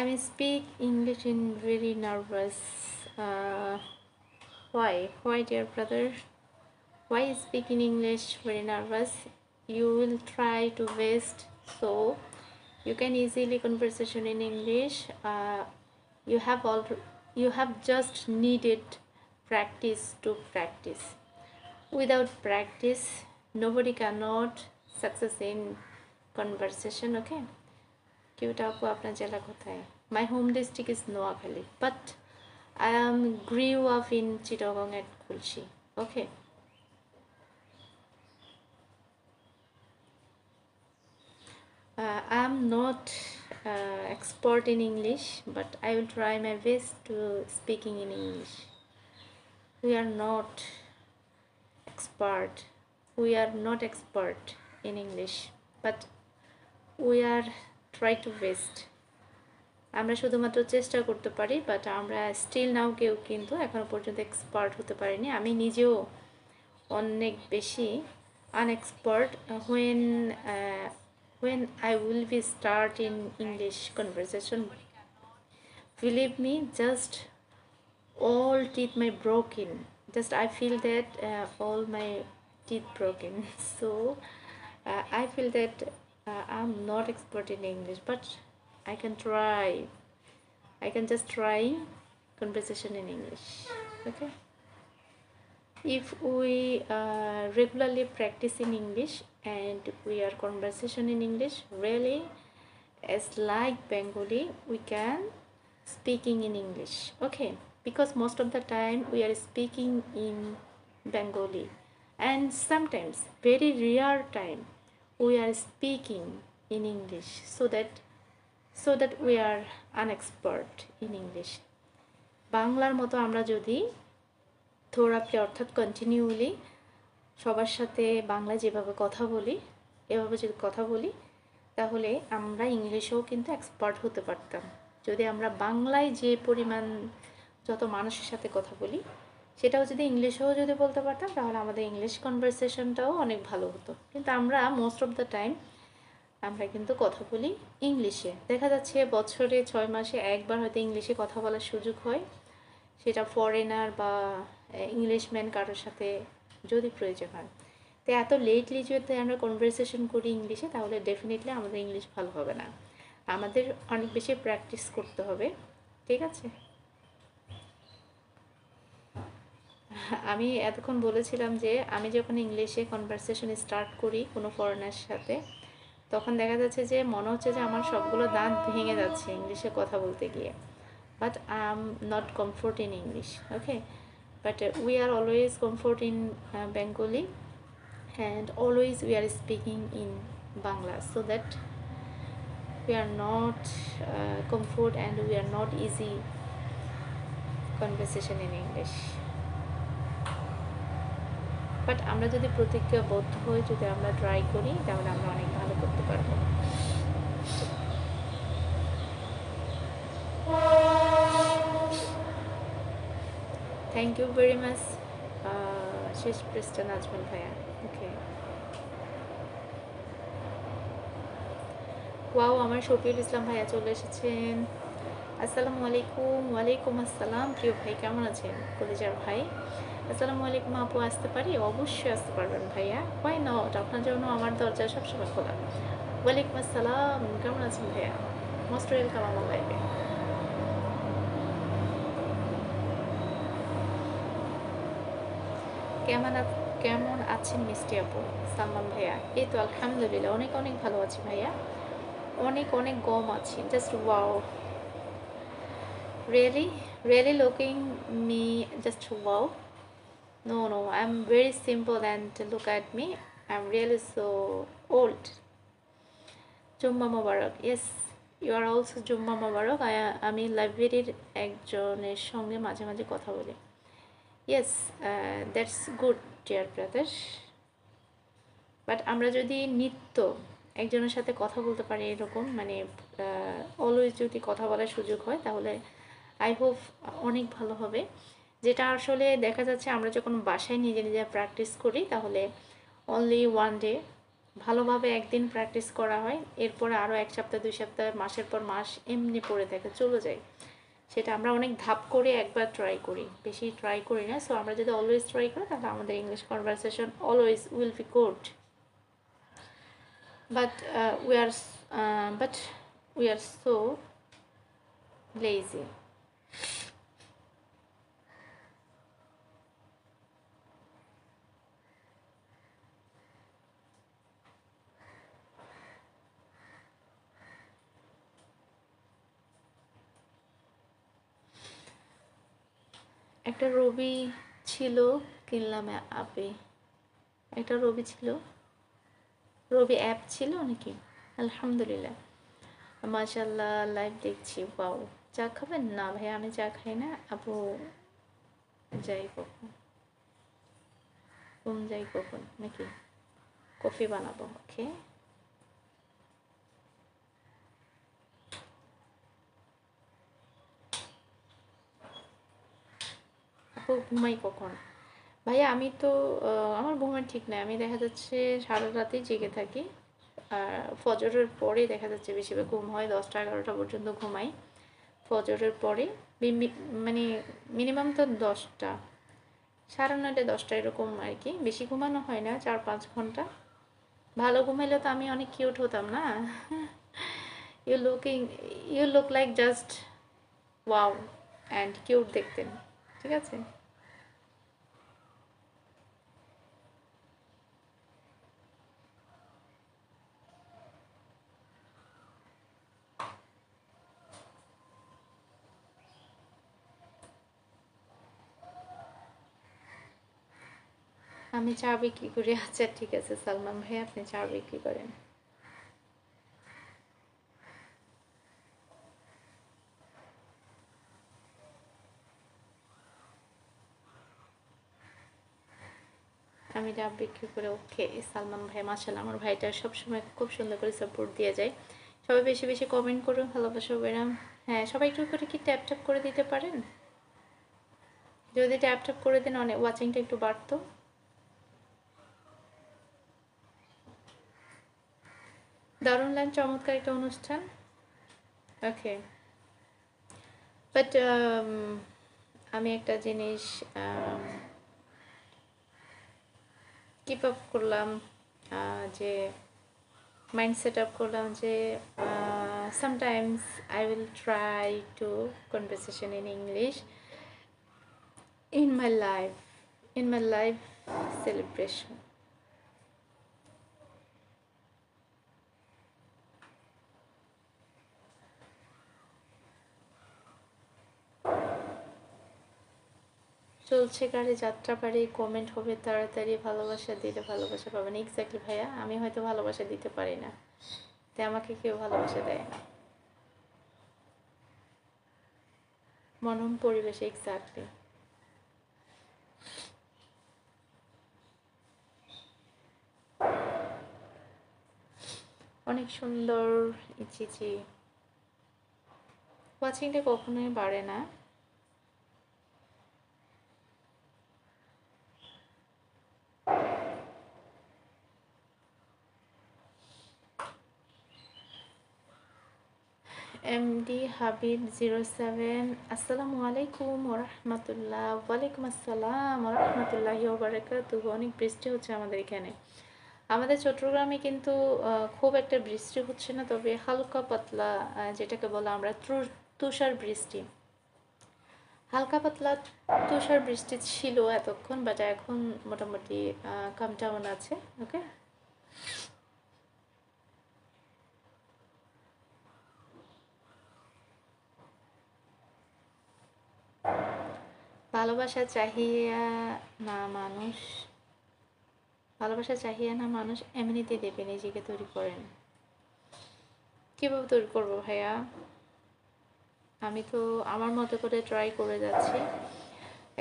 I speak English in very nervous. Uh, why, dear brother? Why speak in English very nervous? You will try to waste, so you can easily conversation in English. You have you have just needed practice to practice. Without practice, nobody cannot success in conversation. Okay. Cute আপু আপনার জেলা কোথায়? My home district is Noakhali, but I grew up in Chittagong at Kulshi. Okay. I am not expert in English, but I will try my best to speaking in English. We are not expert. We are not expert in English, but we are try to best. আমরা শুধুমাত্র চেষ্টা করতে পারি, but আমরা still now কেউ কিন্তু এখনো পর্যন্ত এক্সপার্ট হতে পারিনি। আমি নিজেও অনেক বেশি আনএক্সপার্ট when I will be start in English conversation. Believe me, just all teeth my broken. Just I feel that all my teeth broken. So I feel that I'm not expert in English, but I can try. I can just try conversation in English. Okay. If we regularly practice in English and we are conversation in English, really, as like Bengali, we can speaking in English. Okay. Because most of the time we are speaking in Bengali, and sometimes very rare time we are speaking in English, so that we are unexpert in English. বাংলার মতো আমরা যদি থোড়াপলি অর্থাৎ continually সবার সাথে বাংলা যেভাবে কথা বলি, এভাবে যদি কথা বলি, তাহলে আমরা ইংলিশেও কিন্তু এক্সপার্ট হতে পারতাম। যদি আমরা বাংলায় যে পরিমাণ যত মানুষের সাথে কথা বলি, সেটাও যদি ইংলিশেও যদি বলতে পারতাম, তাহলে আমাদের ইংলিশ কনভারসেশনটাও অনেক ভালো হতো। কিন্তু আমরা মোস্ট অফ দ্য টাইম আমরা কিন্তু কথা বলি ইংলিশে। দেখা যাচ্ছে বছরে 6 মাসে একবার হয়তো ইংলিশে কথা বলার সুযোগ হয়, সেটা ফরেনার বা ইংলিশম্যান কারোর সাথে যদি প্রয়োজন হয়। তো এত লেটলি যদি আমরা কনভারসেশন করি ইংলিশে, তাহলে ডেফিনেটলি আমাদের ইংলিশ ভালো হবে না। আমাদের অনেক বেশি প্র্যাকটিস করতে হবে। ঠিক আছে। আমি এতক্ষণ বলেছিলাম যে আমি যখন ইংলিশে কনভারসেশন স্টার্ট করি কোনো ফরেনার সাথে, তখন দেখা যাচ্ছে যে মনে হচ্ছে যে আমার সবগুলো দাঁত ভেঙে যাচ্ছে ইংলিশে কথা বলতে গিয়ে। But I am not comfort in English. Okay, but we are always comfort in Bengali, and always we are speaking in Bangla, so that we are not comfort and we are not easy conversation in English. But আমরা যদি প্রতিজ্ঞাবদ্ধ হই, যদি আমরা try করি, তাহলে আমরা অনেক ভালো করতে পারবো। থ্যাংক ইউ ভেরি মাচ শেষ পৃষ্ঠা নাজমুল ভাইয়া। ওকে, ওয়াও, আমার শফিউল ইসলাম ভাইয়া চলে এসেছেন। আসসালামু আলাইকুম। ওয়ালাইকুম আসসালাম। প্রিয় ভাই কেমন আছেন? কলেজার ভাই, আসসালামু আলাইকুম। আপু আসতে পারি? অবশ্যই আসতে পারবেন ভাইয়া, হোয়াই নট, আপনার জন্য আমার দরজা সবসময় খোলা। ওয়ালাইকুম আসসালাম, কেমন আছেন ভাইয়া? মোস্ট ওয়েলকাম আমার লাইফে। কেমন আছেন মিষ্টি আপু? সালমান ভাইয়া, এই তো আলহামদুলিল্লাহ অনেক অনেক ভালো আছি ভাইয়া, অনেক অনেক গম আছি। Just wow, really looking me, just wow. No, I'm very simple, and look at me, I'm really so old. Jumma Mubarak. Yes, you are also Jumma Mubarak. আমি লাইব্রেরির একজনের সঙ্গে মাঝে মাঝে কথা বলি। Yes, that's good, dear brother. But আমরা যদি নিত্য একজনের সাথে কথা বলতে পারি, এরকম মানে অলওয়েজ যদি কথা বলার সুযোগ হয়, তাহলে আই হোপ অনেক ভালো হবে। যেটা আসলে দেখা যাচ্ছে আমরা যখন বাসায় নিজে নিজে প্র্যাকটিস করি, তাহলে অনলি ওয়ান ডে ভালোভাবে একদিন প্র্যাকটিস করা হয়, এরপরে আরও 1 সপ্তাহ 2 সপ্তাহ মাসের পর মাস এমনি পড়ে থাকে, চলে যায়। সেটা আমরা অনেক ধাপ করে একবার ট্রাই করি, বেশি ট্রাই করি না। সো আমরা যদি অলওয়েজ ট্রাই করি তাহলে আমাদের English conversation always will be good. But we are so lazy. একটা রবি ছিল, কিনলাম অ্যাপে। একটা রবি ছিল, রবি অ্যাপ ছিল নাকি? আলহামদুলিল্লাহ, মাশাল্লাহ, লাইভ দেখছি। পাও চা খাবেন? না ভাই, আমি চা খাই না। আপু যাই কখন, যাই কখন নাকি কফি বানাবো। ওকে, আপু ঘুমাই কখন? ভাইয়া আমি তো আমার ঘুমের ঠিক নাই, আমি দেখা যাচ্ছে সারা রাতেই জেগে থাকি। আর ফজরের পরে দেখা যাচ্ছে বেশিরভাগ ঘুম হয়, 10টা 11টা পর্যন্ত ঘুমাই। ফজরের পরে মানে মিনিমাম তো 10টা, 9:30 10টা এরকম আর কি, বেশি ঘুমানো হয় না, 4-5 ঘন্টা। ভালো ঘুমাইলে তো আমি অনেক কিউট হতাম না? You looking, you look like just wow and cute দেখতেন। ঠিক আছে, আমি চা বিক্রি করি। আচ্ছা ঠিক আছে সালমান ভাই, আপনি চা বিক্রি করেন। আমি চা বিক্রি করে। ওকে সালমান ভাই, মাশাআল্লাহ, আমার ভাইটা সবসময় খুব সুন্দর করে সাপোর্ট দিয়ে যায়। সবাই বেশি বেশি কমেন্ট করুন, ভালোবাসা বেরাম। হ্যাঁ, সবাই একটু করে কি ট্যাপ ট্যাপ করে দিতে পারেন? যদি ট্যাপ ট্যাপ করে দেন অনেক ওয়াচিংটা একটু বাড়তো। দারুণ লাইন, চমৎকার একটা অনুষ্ঠান। ওকে, বাট আমি একটা জিনিস কিপ আপ করলাম, যে মাইন্ড সেট আপ করলাম যে sometimes I will try to conversation in English in my life celebration. চলছে গাড়ি যাত্রা পারি, কমেন্ট হবে তাড়াতাড়ি, ভালোবাসা দিলে ভালোবাসা পাবেন। এক্স্যাক্টলি ভাইয়া, আমি হয়তো ভালোবাসা দিতে পারি না, তাই আমাকে কেউ ভালোবাসা দেয় না। মনন পরিবেশে, এক্স্যাক্টলি। অনেক সুন্দর। জি জি, ওয়াচিংটা কখনোই বাড়ে না। এমডি হাবিব 07, আসসালামু আলাইকুম ওরহমতুল্লাহ। ওয়ালাইকুম আসসালাম ওরহমতুল্লাহি ওবারাকাতুহু। অনেক বৃষ্টি হচ্ছে আমাদের এখানে। আমাদের চট্টগ্রামে কিন্তু খুব একটা বৃষ্টি হচ্ছে না, তবে হালকা পাতলা, যেটাকে বলা আমরা তুষার বৃষ্টি, হালকা পাতলা তুষার বৃষ্টি ছিল এতক্ষণ, বাট এখন মোটামুটি কাম ডাউন আছে। ওকে, ভালোবাসা চাহিয়া না মানুষ, ভালোবাসা চাহিয়া না মানুষ এমনিতে দেবে, নিজেকে তৈরি করেন। কীভাবে তৈরি করবো ভাইয়া? আমি তো আমার মতো করে ট্রাই করে যাচ্ছি।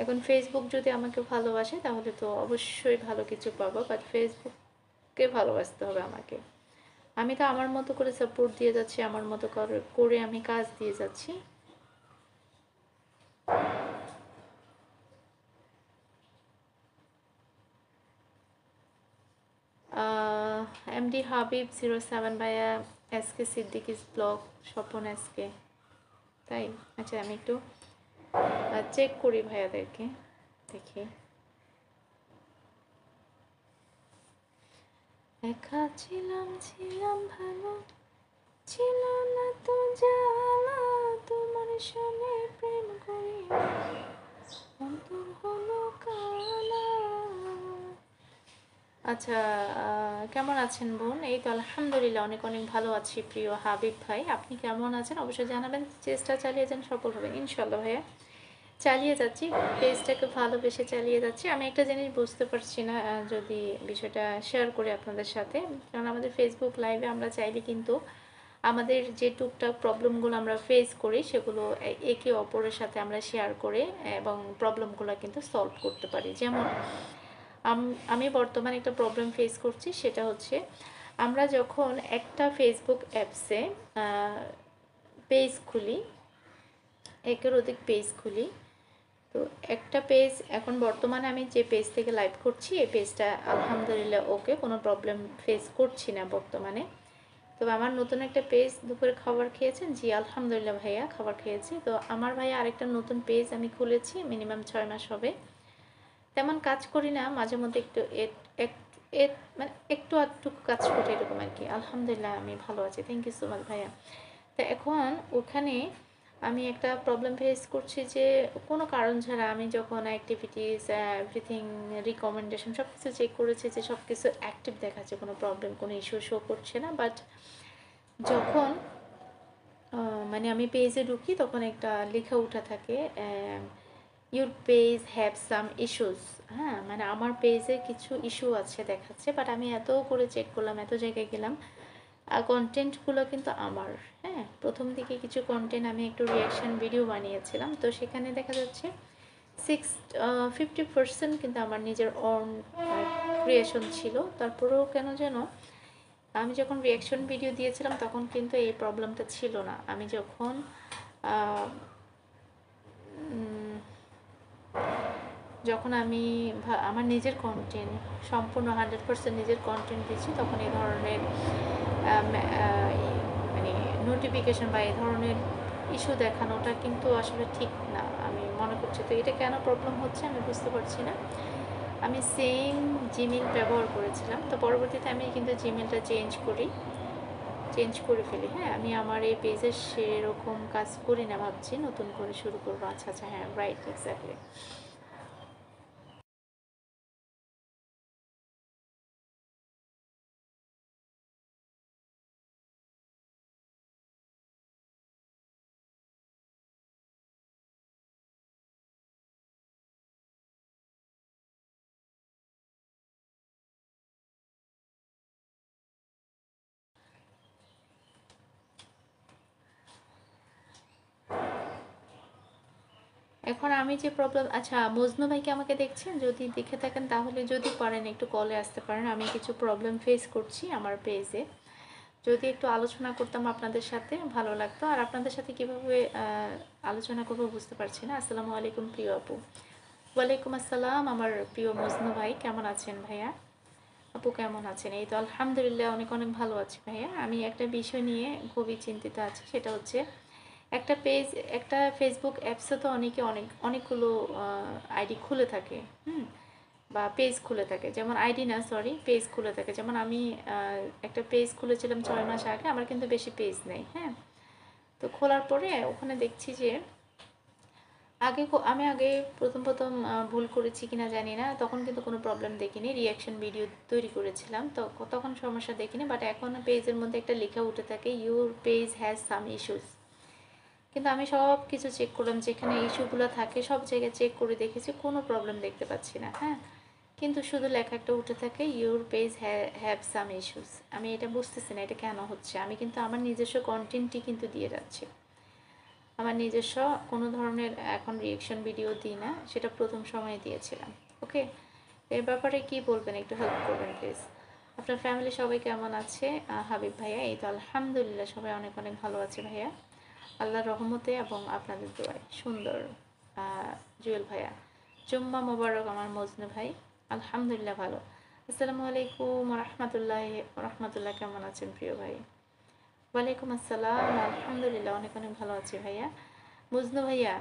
এখন ফেসবুক যদি আমাকে ভালোবাসে তাহলে তো অবশ্যই ভালো কিছু পাবো, বাট ফেসবুককে ভালোবাসতে হবে আমাকে। আমি তো আমার মতো করে সাপোর্ট দিয়ে যাচ্ছি, আমার মতো করে আমি কাজ দিয়ে যাচ্ছি। এমডি এমডি হাবিব 07 ভাইয়া, এসকে সিদ্দিকিস ব্লগ, স্বপন এসকে, তাই? আচ্ছা আমি একটু চেক করি ভাইয়াদেরকে, দেখি। একা ছিলাম ছিলাম ভালো, ছিল না তো জানা, তোমার সঙ্গে প্রেম করি অন্তর হলো কানা। আচ্ছা কেমন আছেন বোন? এই তো আলহামদুলিল্লাহ অনেক অনেক ভালো আছি প্রিয় হাবিব ভাই, আপনি কেমন আছেন অবশ্যই জানাবেন। চেষ্টা চালিয়ে যান, সফল হবেন ইনশাল্লাহ ভাইয়া। চালিয়ে যাচ্ছি, পেজটাকে ভালোবেসে চালিয়ে যাচ্ছি। আমি একটা জিনিস বুঝতে পারছি না, যদি বিষয়টা শেয়ার করি আপনাদের সাথে, কারণ আমাদের ফেসবুক লাইভে আমরা চাইলে কিন্তু আমাদের যে টুকটাক প্রবলেমগুলো আমরা ফেস করি সেগুলো একে অপরের সাথে আমরা শেয়ার করে এবং প্রবলেমগুলো কিন্তু সলভ করতে পারি। যেমন আমি বর্তমানে একটা প্রবলেম ফেস করছি, সেটা হচ্ছে আমরা যখন একটা ফেসবুক অ্যাপসে পেজ খুলি, একের অধিক পেজ খুলি, তো একটা পেজ এখন বর্তমানে আমি যে পেজ থেকে লাইভ করছি এই পেজটা আলহামদুলিল্লাহ ওকে, কোনো প্রবলেম ফেস করছি না বর্তমানে। তবে আমার নতুন একটা পেজ, দুপুরে খাবার খেয়েছেন? জি আলহামদুলিল্লাহ ভাইয়া খাবার খেয়েছি। তো আমার ভাইয়া আরেকটা নতুন পেজ আমি খুলেছি, মিনিমাম 6 মাস হবে। তেমন কাজ করি না, মাঝে মধ্যে একটু মানে একটু আধটুকু কাজ করি এরকম আর কি। আলহামদুলিল্লাহ আমি ভালো আছি, থ্যাংক ইউ সো মাচ ভাইয়া। তো এখন ওখানে আমি একটা প্রবলেম ফেস করছি যে কোনো কারণ ছাড়া আমি যখন অ্যাক্টিভিটিস এভরিথিং রিকমেন্ডেশন সব কিছু চেক করেছি যে সব কিছু অ্যাক্টিভ দেখাচ্ছে, কোনো প্রবলেম কোনো ইস্যু শো করছে না। বাট যখন মানে আমি পেজে ঢুকি তখন একটা লেখা উঠা থাকে your page have some issues. হ্যাঁ, মানে আমার পেজে কিছু ইস্যু আছে দেখাচ্ছে, বাট আমি এত করে চেক করলাম, এত জায়গায় গেলাম, কন্টেন্টগুলো কিন্তু আমার। হ্যাঁ, প্রথম দিকে কিছু কন্টেন্ট আমি একটু রিয়াকশান ভিডিও বানিয়েছিলাম, তো সেখানে দেখা যাচ্ছে 50% কিন্তু আমার নিজের অন ক্রিয়েশন ছিল। তারপরেও কেন যেন আমি যখন রিয়াকশন ভিডিও দিয়েছিলাম তখন কিন্তু এই প্রবলেমটা ছিল না। আমি যখন যখন আমি আমার নিজের কন্টেন্ট সম্পূর্ণ 100% নিজের কন্টেন্ট দিচ্ছি তখন এই ধরনের মানে নোটিফিকেশন বা এই ধরনের ইস্যু দেখানোটা কিন্তু আসলে ঠিক না আমি মনে করছি। তো এটা কেন প্রবলেম হচ্ছে আমি বুঝতে পারছি না। আমি সেম জিমেল ব্যবহার করেছিলাম, তো পরবর্তীতে আমি কিন্তু জিমেলটা চেঞ্জ করে ফেলি। হ্যাঁ, আমি আমার এই পেজে সেরকম কাজ করি না, ভাবছি নতুন করে শুরু করবো। আচ্ছা আচ্ছা, হ্যাঁ রাইট, এক্স্যাক্টলি। এখন আমি যে প্রবলেম, আচ্ছা মজনু ভাইকে আমাকে দেখছেন? যদি দেখে থাকেন তাহলে যদি পারেন একটু কলে আসতে পারেন। আমি কিছু প্রবলেম ফেস করছি আমার পেজে, যদি একটু আলোচনা করতাম আপনাদের সাথে ভালো লাগতো। আর আপনাদের সাথে কীভাবে আলোচনা করবো বুঝতে পারছি না। আসসালামু আলাইকুম প্রিয় আপু। ওয়ালাইকুম আসসালাম আমার প্রিয় মজনু ভাই, কেমন আছেন ভাইয়া? আপু কেমন আছেন? এই তো আলহামদুলিল্লাহ অনেক অনেক ভালো আছি ভাইয়া। আমি একটা বিষয় নিয়ে খুবই চিন্তিত আছি, সেটা হচ্ছে একটা পেজ, একটা ফেসবুক অ্যাপসে তো অনেকগুলো আইডি খুলে থাকে, বা পেজ খুলে থাকে, যেমন আইডি না সরি পেজ খুলে থাকে। যেমন আমি একটা পেজ খুলেছিলাম 6 মাস আগে, আমার কিন্তু বেশি পেজ নেই। হ্যাঁ, তো খোলার পরে ওখানে দেখছি যে আমি আগে প্রথম ভুল করেছি কিনা জানি না, তখন কিন্তু কোনো প্রবলেম দেখিনি, রিয়াকশন ভিডিও তৈরি করেছিলাম তো তখন সমস্যা দেখিনি। বাট এখন পেজের মধ্যে একটা লেখা উঠে থাকে your page has some issues. কিন্তু আমি সব কিছু চেক করলাম, যেখানে ইস্যুগুলো থাকে সব জায়গায় চেক করে দেখেছি, কোনো প্রবলেম দেখতে পাচ্ছি না। হ্যাঁ, কিন্তু শুধু লেখা একটা উঠে থাকে your page have some issues. আমি এটা বুঝতেছি না এটা কেন হচ্ছে। আমি কিন্তু আমার নিজস্ব কন্টেন্টই কিন্তু দিয়ে যাচ্ছি, আমার নিজস্ব কোনো ধরনের এখন রিয়েকশন ভিডিও দিই না, সেটা প্রথম সময়ে দিয়েছিলাম। ওকে, এর ব্যাপারে কি বলবেন, একটু হেল্প করবেন প্লিজ। আপনার ফ্যামিলি সবাই কেমন আছে হাবিব ভাইয়া? এই তো আলহামদুলিল্লাহ সবাই অনেক অনেক ভালো আছে ভাইয়া, আল্লাহর রহমতে এবং আপনাদের দোয়ায়। সুন্দর জুয়েল ভাইয়া, জুম্মা মোবারক আমার মজনু ভাই। আলহামদুলিল্লাহ ভালো। আসসালামু আলাইকুম রহমতুল্লাহ, কেমন আছেন প্রিয় ভাই? ওয়ালাইকুম আসসালাম, আলহামদুলিল্লাহ অনেক অনেক ভালো আছি ভাইয়া। মজনু ভাইয়া,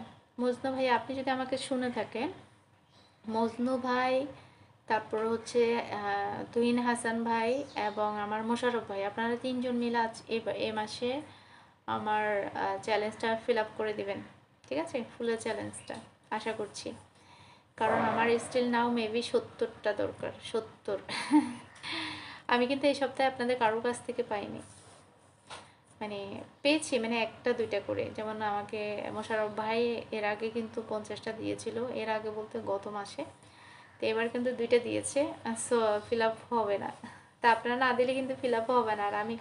মজনু ভাইয়া আপনি যদি আমাকে শুনে থাকেন, মজনু ভাই, তারপর হচ্ছে তুহিন হাসান ভাই এবং আমার মোশাররফ ভাই, আপনারা তিনজন মিলে আজ এ মাসে আমার চ্যালেঞ্জটা ফিল আপ করে দিবেন। ঠিক আছে, ফুলের চ্যালেঞ্জটা আশা করছি, কারণ আমার স্টিল নাও মেবি 70টা দরকার, 70। আমি কিন্তু এই সপ্তাহে আপনাদের কারোর কাছ থেকে পাইনি, মানে পেয়েছি মানে একটা দুইটা করে, যেমন আমাকে মোশাররফ ভাই এর আগে কিন্তু 50টা দিয়েছিল, এর আগে বলতে গত মাসে। তো এবার কিন্তু দুইটা দিয়েছে, সো ফিল আপ হবে না। তা আপনারা না দিলে কিন্তু ফিল আপ হবে না, আর আমি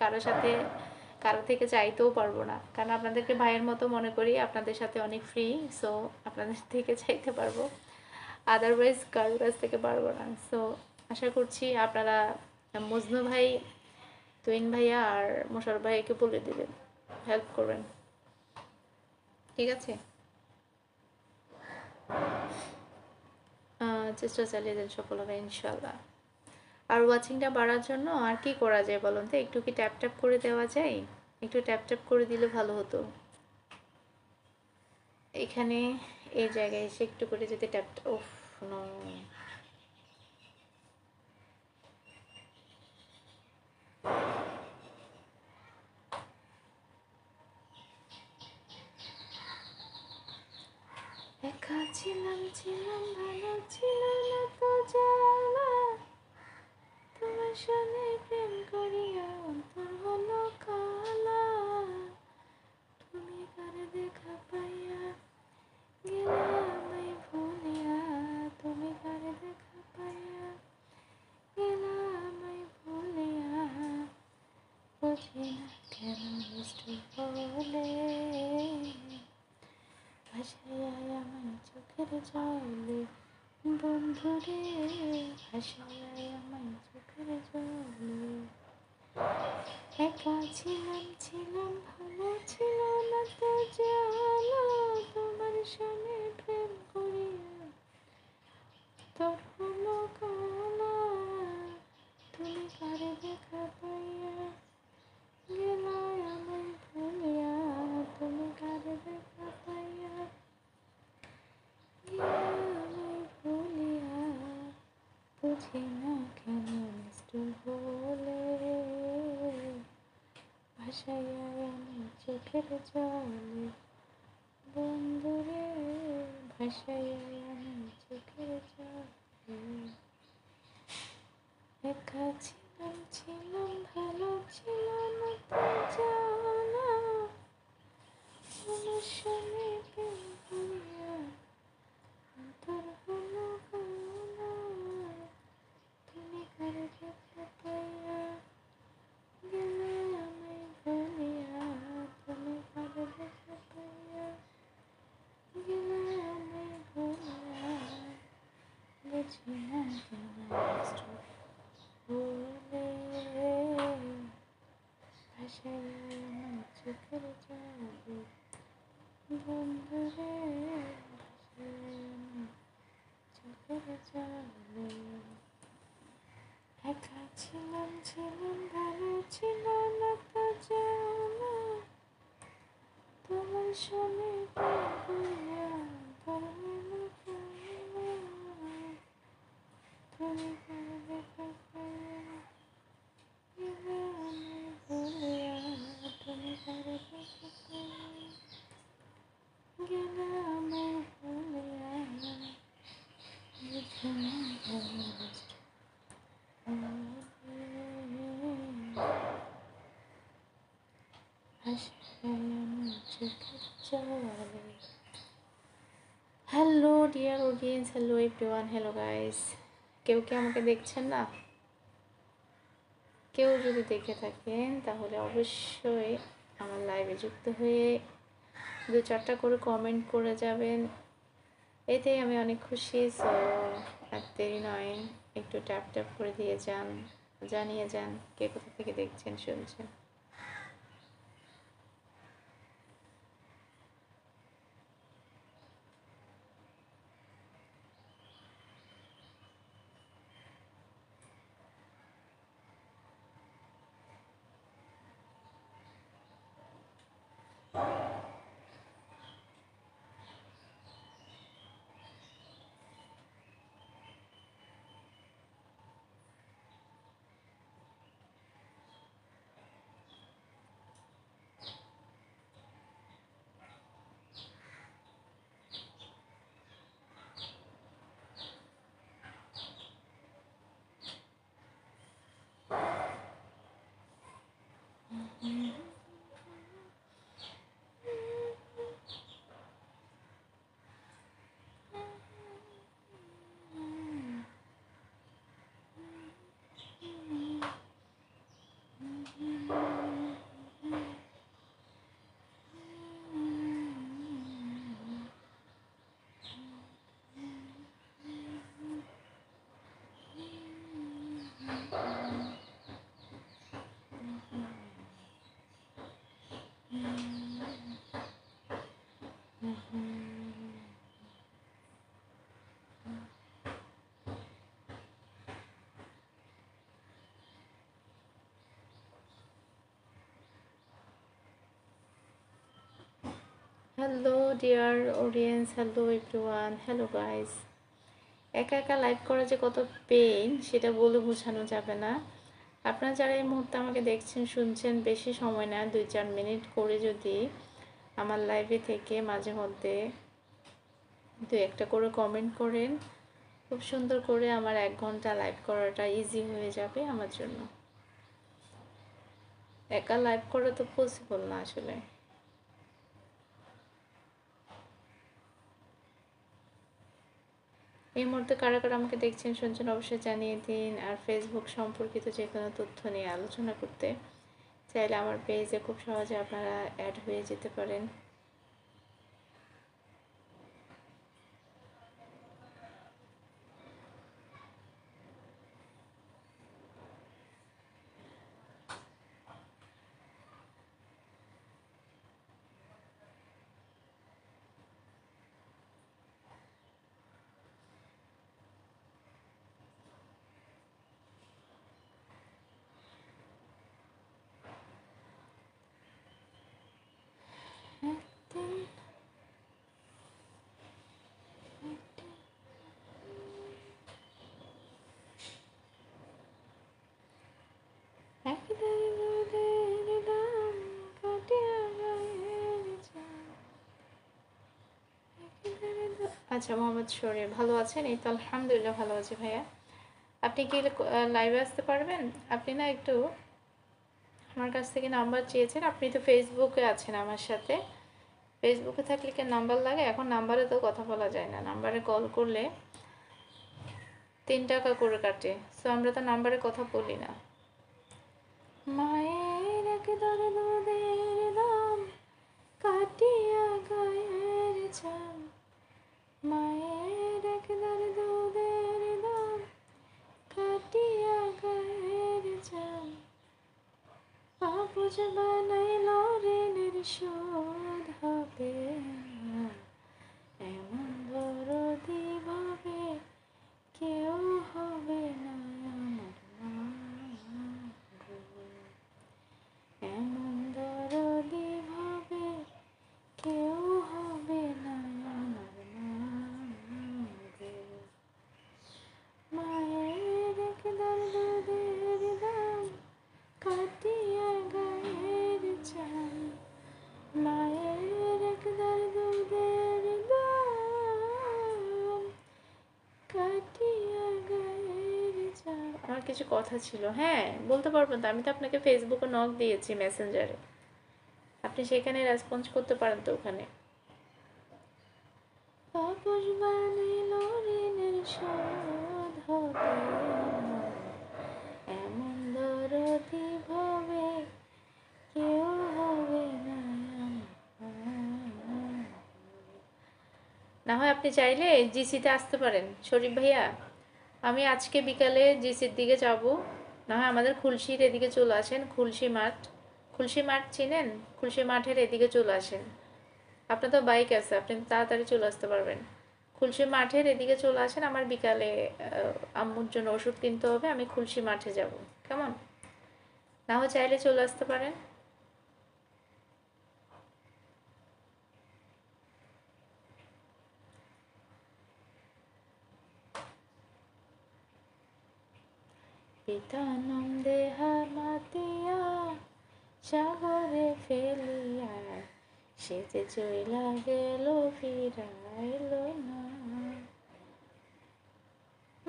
কারো থেকে চাইতেও পারবো না, কারণ আপনাদেরকে ভাইয়ের মতো মনে করি, আপনাদের সাথে অনেক ফ্রি। সো আপনাদের থেকে চাইতে পারবো, আদারওয়াইজ কারোর কাছ থেকে পারবো না। সো আশা করছি আপনারা মজনু ভাই, তুইন ভাইয়া আর মোশাররফ ভাইকে বলে দিবেন, হেল্প করবেন, ঠিক আছে? চেষ্টা চালিয়ে যান, সফল হবে ইনশাল্লাহ। আর ওয়াচিংটা বাড়ার জন্য আর কি করা যায় বলুন তো? একটু কি ট্যাপ ট্যাপ করে দেওয়া যায়? একটু ট্যাপ ট্যাপ করে দিলে ভালো হতো। এখানে এই জায়গায় এসে একটু করে যদি ট্যাপ, ওফ নো। একা ছিলাম ছিলাম ভালো ছিল না তো জানা, তোমার সঙ্গে প্রেম করিয়া অন্তর হলো কালা, তুমি কারে দেখা পাইয়া গেলা আমায় ভুলিয়া, তুমি কারে দেখা পাইয়া গেলা আমায় ভুলিয়া, বুঝি না কেন মিষ্টি বলে ভাসাইয়া আমায় চোখের জলে, বন্ধুরে ভাসাইয়া আমায় চোখের জলে। একা ছিলাম ছিলাম ভালো ছিল না তো জানো, তোমার সঙ্গে প্রেম করিয়া তোর হলো কালা, তুমি কারে দেখা পাইয়া গেলা আমায় ভুলিয়া, তুমি কারে দেখা পাইয়া গেলা আমায় ভুলিয়া, বুঝি না কেন নিষ্ঠুর বলে ভাসাইয়া আমি চোখের জলে, বন্ধুরে ভাসাইয়া আমি চোখের জলে। একা ছিলাম ছিলাম ভালো ছিল না তো জানা, তোমার সঙ্গে প্রেম করিয়া অন্তর হলো কালা, তুমি কারে দেখা পাইয়া গেলে আমায় ভুলিয়া, তুমি কারে দেখা পাইয়া গেলে আমায় ভুলিয়া, বুঝি না কেন কষ্ট বলে ভাসাইয়া আমার চোখের জলে, বন্ধুরে ভাসাইয়া আমার চোখের জলে। একা ছিলাম ছিলাম ভালো ছিল না তো জানা, তোমার সঙ্গে প্রেম করিয়া তোর হলো কালা, তুমি কারে দেখা পাইয়া গেলে আমায় ভুলিয়া, তুমি কারে দেখা পাইয়া গেলে আমায় ভুলিয়া, বুঝি না কেন কষ্ট hello dear audience, hello everyone, hello guys. কেউ কি আমাকে দেখছেন না? কেউ যদি দেখে থাকেন তাহলে অবশ্যই আমার লাইভে যুক্ত হয়ে 2-4টা করে কমেন্ট করে যাবেন, এতেই আমি অনেক খুশি। সো আর দেরি নয়, একটু ট্যাপ ট্যাপ করে দিয়ে যান, জানিয়ে যান কে কোথা থেকে দেখছেন শুনছেন। Hello dear audience, hello everyone, hello guys. একা একা লাইভ করা যে কত পেইন সেটা বলে বোঝানো যাবে না। আপনারা যারা এই মুহূর্তে আমাকে দেখছেন শুনছেন, বেশি সময় না, 2-4 মিনিট করে যদি আমার লাইভে থেকে মাঝে মধ্যে দু একটা করে কমেন্ট করেন, খুব সুন্দর করে আমার 1 ঘন্টা লাইভ করাটা ইজি হয়ে যাবে আমার জন্য। একা লাইভ করা তো পসিবল না আসলে। এই মুহূর্তে কারা কারা আমাকে দেখছেন শুনছেন অবশ্যই জানিয়ে দিন। আর ফেসবুক সম্পর্কিত যে কোনো তথ্য নিয়ে আলোচনা করতে চাইলে আমার পেজে খুব সহজে আপনারা অ্যাড হয়ে যেতে পারেন। আচ্ছা, মোহাম্মদ শরীর ভালো আছেন? এই তো আলহামদুলিল্লাহ ভালো আছি ভাইয়া। আপনি কি লাইভে আসতে পারবেন? আপনি না একটু আমার কাছ থেকে নাম্বার চেয়েছেন। আপনি তো ফেসবুকে আছেন আমার সাথে। ফেসবুকে থাকলে কি নাম্বার লাগে? এখন নাম্বারে তো কথা বলা যায় না, নাম্বারে কল করলে 3 টাকা করে কাটে। সো আমরা তো নাম্বারে কথা বলি না। মায়ের একদার দুধের দাম কাটিয়া গায়ের চাম, মায়ের একদার দুধের দাম কাটিয়া গায়ের চাম, পাপুজ বানাইল ঋণের শোধ হবে না, এমন দরদি ভাবে কেউ হবে না আমার মা গো, এমন দরদি ভাবে কেউ হবে না আমার মা গো, মায়ের একদার দুধের দাম কাটিয়া গায়ের চাম, মায়ের একদার দুধের দাম কাটিয়া গায়ের চাম। আমার কিছু কথা ছিল, হ্যাঁ বলতে পারবেন তো? আমি তো আপনাকে ফেসবুকে নক দিয়েছি মেসেঞ্জারে, আপনি সেখানে রেসপন্স করতে পারেন তো ওখানে। তাপস বানাইল ঋণের শোধ হবে না, এমন দরদি ভাবে কেউ হবে না আমার। না হয় আপনি চাইলে জিসিতে আসতে পারেন শরীফ ভাইয়া। আমি আজকে বিকালে জিসির দিকে যাব। না হয় আমাদের খুলশির এদিকে চলে আসেন, খুলশি মাঠ। খুলশি মাঠ চিনেন? খুলশি মাঠের এদিকে চলে আসেন। আপনার তো বাইক আছে, আপনি তাড়াতাড়ি চলে আসতে পারবেন। খুলশি মাঠের এদিকে চলে আসেন, আমার বিকালে আম্মুর জন্য ওষুধ কিনতে হবে, আমি খুলশি মাঠে যাব। কেমন? না হয় চাইলে চলে আসতে পারেন। পিতানন্দে হামাতিয়া সাগরে ফেলিয়া, সে যে চইলা গেল ফিরাইল না,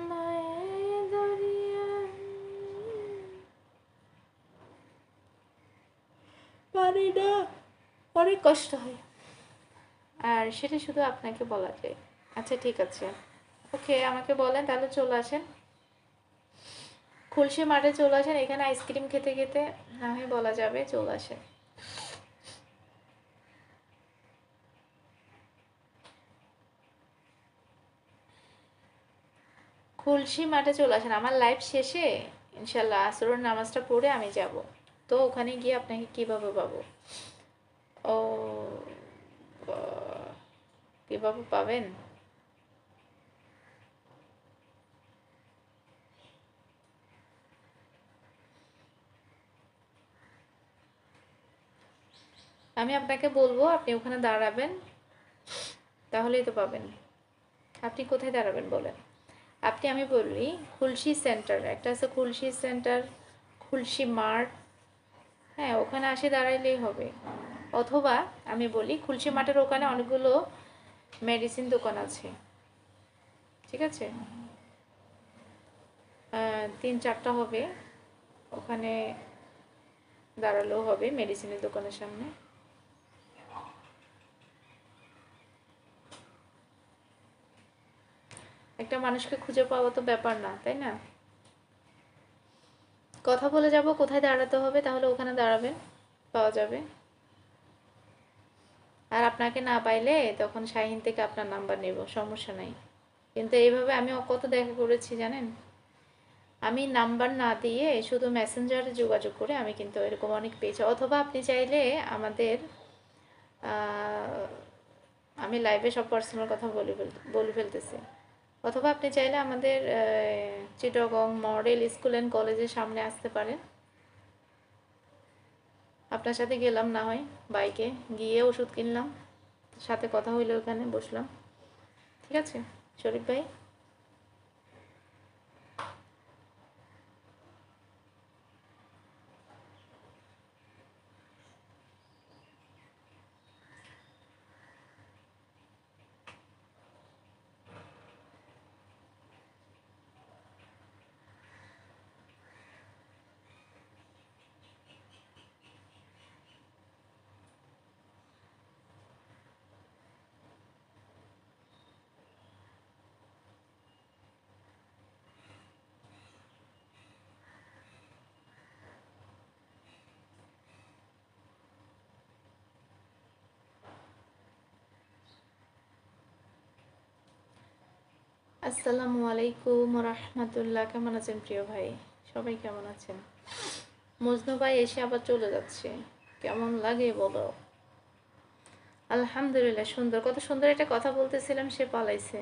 মায়ের দরিয়া পারি না, অনেক কষ্ট হয়। আর সেটা শুধু আপনাকে বলা যায়। আচ্ছা ঠিক আছে, ওকে আমাকে বলেন তাহলে চলে আসেন, খুলশি মাঠে চলে আসেন, এখানে আইসক্রিম খেতে খেতে না হয় বলা যাবে, চলে আসেন। খুলশি মাঠে চলে আসেন, আমার লাইভ শেষে ইনশাল্লাহ আসরের নামাজটা পড়ে আমি যাব। তো ওখানে গিয়ে আপনাকে কিভাবে পাবো? ও কিভাবে পাবেন? আমি আপনাকে বলবো, আপনি ওখানে দাঁড়াবেন, তাহলেই তো পাবেন। আপনি কোথায় দাঁড়াবেন বলেন? আপনি, আমি বলি খুলশি সেন্টার একটা আছে, খুলশি সেন্টার, খুলশি মার্ট, হ্যাঁ ওখানে আসে দাঁড়াইলেই হবে। অথবা আমি বলি খুলশি মাঠের ওখানে অনেকগুলো মেডিসিন দোকান আছে, ঠিক আছে, 3-4টা হবে, ওখানে দাঁড়ালেও হবে মেডিসিনের দোকানের সামনে। একটা মানুষকে খুঁজে পাওয়া তো ব্যাপার না, তাই না? কথা বলে যাব কোথায় দাঁড়াতে হবে, তাহলে ওখানে দাঁড়াবেন, পাওয়া যাবে। আর আপনাকে না পাইলে তখন শাহিন থেকে আপনার নাম্বার নেব, সমস্যা নাই। কিন্তু এইভাবে আমি কত দেখা করেছি জানেন, আমি নাম্বার না দিয়ে শুধু মেসেঞ্জারে যোগাযোগ করে আমি কিন্তু এরকম অনেক পেয়েছি। অথবা আপনি চাইলে আমাদের, আমি লাইভে সব পার্সোনাল কথা বলে ফেলতেছি, অথবা আপনি চাইলে আমাদের চিটাগং মডেল স্কুল অ্যান্ড কলেজের সামনে আসতে পারেন। আপনার সাথে গেলাম না হয় বাইকে, গিয়ে ওষুধ কিনলাম, সাথে কথা হইলে ওখানে বসলাম, ঠিক আছে শরীফ ভাই? আসসালামু আলাইকুম রহমতুল্লাহ। কেমন আছেন প্রিয় ভাই? সবাই কেমন আছেন? মজনু ভাই এসে আবার চলে যাচ্ছে, কেমন লাগে বলো? আলহামদুলিল্লাহ সুন্দর, কত সুন্দর একটা কথা বলতেছিলাম, সে পালাইছে।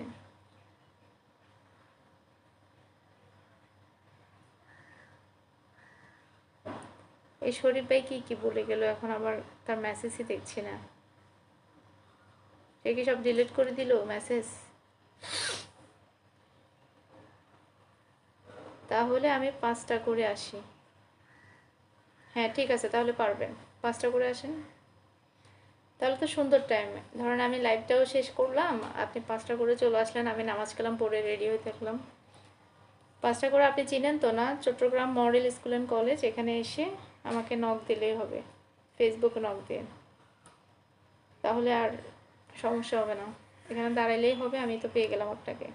এই শরীফ ভাই কি কি বলে গেল, এখন আবার তার মেসেজই দেখছি না। সে কি সব ডিলিট করে দিল মেসেজ? তাহলে আমি 5টা করে আসি। হ্যাঁ ঠিক আছে, তাহলে পারবেন, 5টা করে আসেন। তাহলে তো সুন্দর টাইম, ধরেন আমি লাইভটাও শেষ করলাম, আপনি 5টা করে চলে আসলেন, আমি নামাজ কালাম পড়ে রেডি হয়ে থাকলাম। 5টা করে আপনি চিনেন তো না, Chittagong model school and college, এখানে এসে আমাকে নক দিলেই হবে, ফেসবুকে নক দিয়ে, তাহলে আর সমস্যা হবে না, এখানে দাঁড়াইলেই হবে, আমি তো পেয়ে গেলাম আপনাকে।